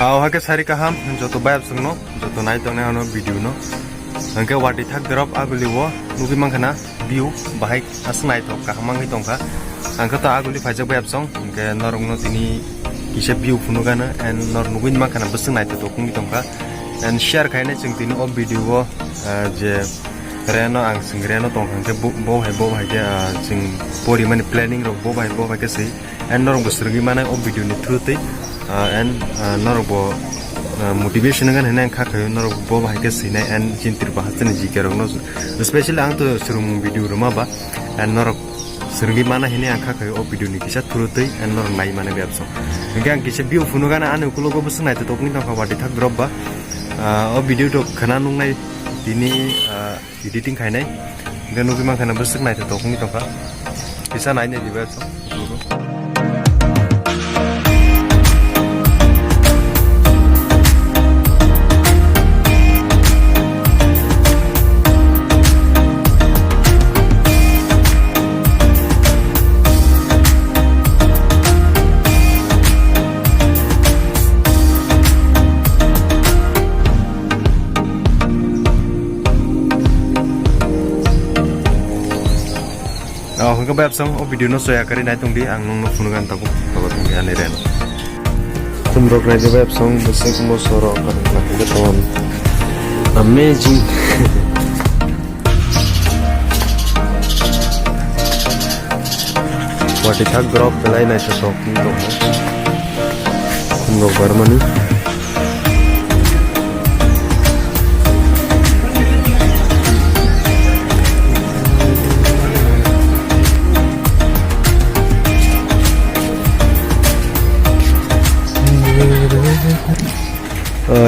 Hake sari kaham joto bayap sungno joto nai tongne ano video no angke wati thak drop aguli wo nugi mangkhana view bahai asung nai tok kahamangi tongkha angke to aguli phajak bayap song angke norong no tini kisa view funugana and nor nugi mangkhana besung nai tok kungi tongkha and share khaine chung tini o video wo je reno ang sing reno tongkha angke bo hai ke sing pori mani planning ro bo hai ke sei and norong besrugi mana o video ni through tei and norbo motivation gan hena kha khayo norbo bahai ke sine and Chini Tripura haste ni jike rogno especially ang to Swrwngmung video roma ba and norok sergi mana hene ang kha khayo o video ni kisa thurutei and nor nai mana byapso gang kisa view funo gan anu kulogo besnai to tokni tangka wadi thak drop ba o video to khana nungnai dini editing khainai ganu bima khana besnai to tokni tangka kisa nai ne dibyapso hingga bayap sang o video no soya kari nai tungdi ang nung no funugan tabu tungdi ane ren kumrok nai bayap sang besek mo soro kan lagi ton amazing wati thak drop pelai nai to king to kumrok barmani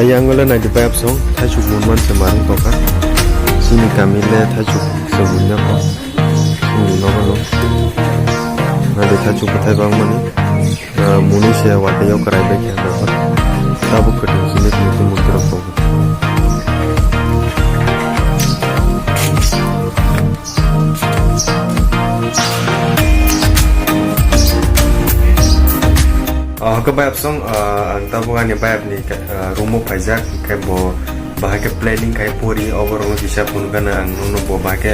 yang gula na dibayap song thachuk munman semarang toka sini kami le thachuk sebunya ko ini no na de thachuk pathai bang mani muni se wate yo karai be kya ba tabu katu sini tu mutra ko kebayap song ang tabungan ni bayap ni rumo pajak kai bo bahai ke planning kai pori overall kisah pun kana ang nono bo bahai ke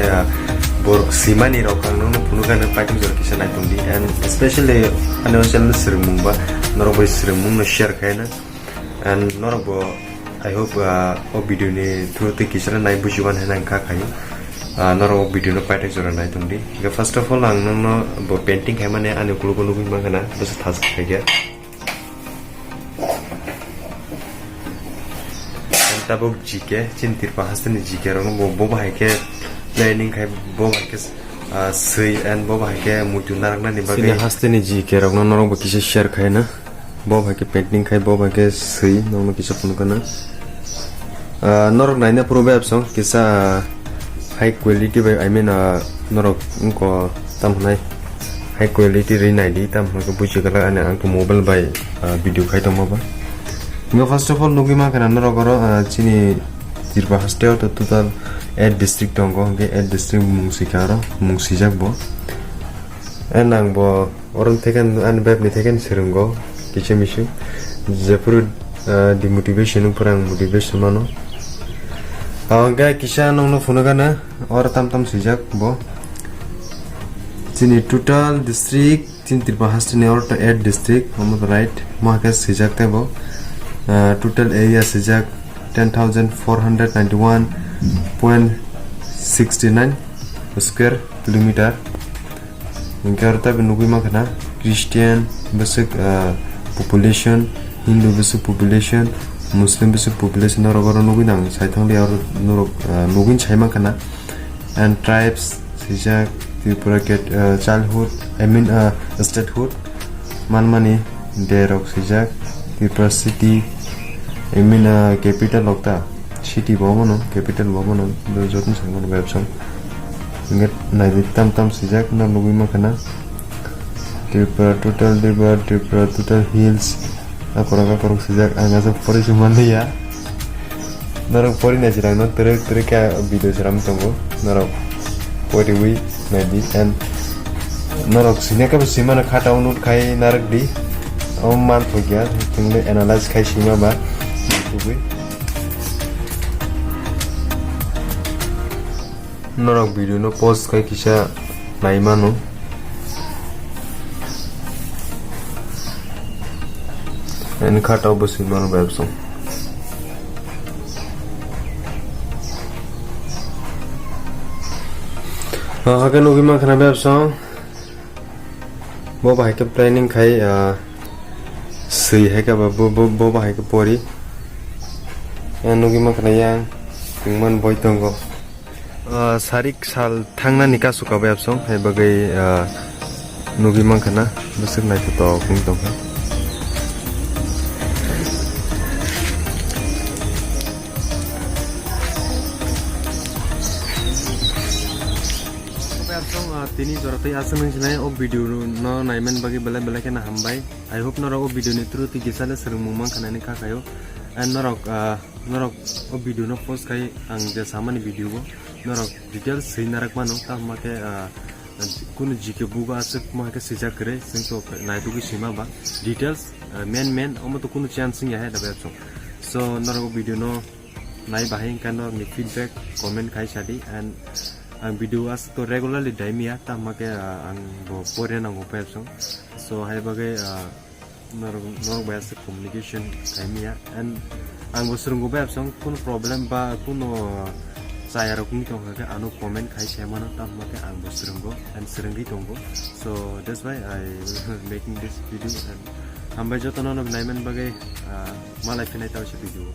bor khymani ro kang nono pun kana patim jor kisah nai tundi and especially ano channel Swrwngmung ba noro bo Swrwngmung no share kai na and noro bo I hope o video ni through te kisah nai bujuan henang ka kai noro video no patim jor nai tundi first of all ang nono bo painting kai mane ane kulu kulu mangana bas thas kai ga tabuk jike Chini Tripura haste ni jike rong bo bahai ke planning khai bo bahai ke sei and bo bahai ke mutu narak na ni ba ke haste ni jike rong norong bo kise share khai na bo bahai ke painting khai bo bahai ke sei nong kise pun kana norok nai na pro web song kisa high quality by I mean norok ko tam nai high quality ri nai di tam ko buji kala ana ang mobile by video khai to ba first of all nugi ma kana norogoro Chini Tripura haste to total 8 district tongo ge 8 district mungsikaro mungsijak bo enang bo orang teken an bab ni teken serunggo kichemisu jepur di motivation purang motivation mano ga kisha nong no funagana or tam sijak bo Chini total district Chini Tripura haste ni or to 8 district on the right ma ka sijak te bo total area sejak 10,491.69 square kilometer ingkarta benugui makna Christian besek population Hindu besek population Muslim besek population norogoro nugui nang saithang liar norog nugui chai makna and tribes sejak Tripura get childhood I mean statehood manmani derok sejak Tripura city I mean capital of the city bomono capital bomono do jotun sangon website nget nai tam sijak na lugi makana Tripura total hills akora sijak anga sa pori sumane ya narok pori na jirang no tere ka video jiram tongo narok pori wi na di and narok sineka simana khata unut khai narak di man thogya tungbe analyze khai sima ba youtube norok video no post khai kisa naimano en khata obosi mano babsong hagen ugi man khana babsong bo bahai ke planning khai sui hai ka bo bahai ke pori en ugi man khana yang tingman boy tongo sarik sal thangna nika suka babsong hai bagai nugi man khana besek nai to kung tonga tini jorotei asung nai o video no naimen bagi bela bela ke na hambai. I hope norok o video ni through ti gisale Swrwngmung mang khana ni khakayo and norok o video no post kai ang je samani video bo norok details sei narak mano ta make kun jike buga asuk ma ke sija kare sing to nai tu ki sima ba details main o to kun chance sing ya da ba so norok o video no nai bahai kan no ni feedback comment khai sadi and ang video as to regularly daimia ta make ang bo pore na go person so hai bagai norok ba as communication daimia and ang bo Swrwngmung ba song kun problem ba kuno chaya rok ni tong ka anu comment khai semana ta make ang bo Swrwngmung and Swrwnggi tongo so that's why I making this video and hambai jotono no naimen bagai malai finai ta video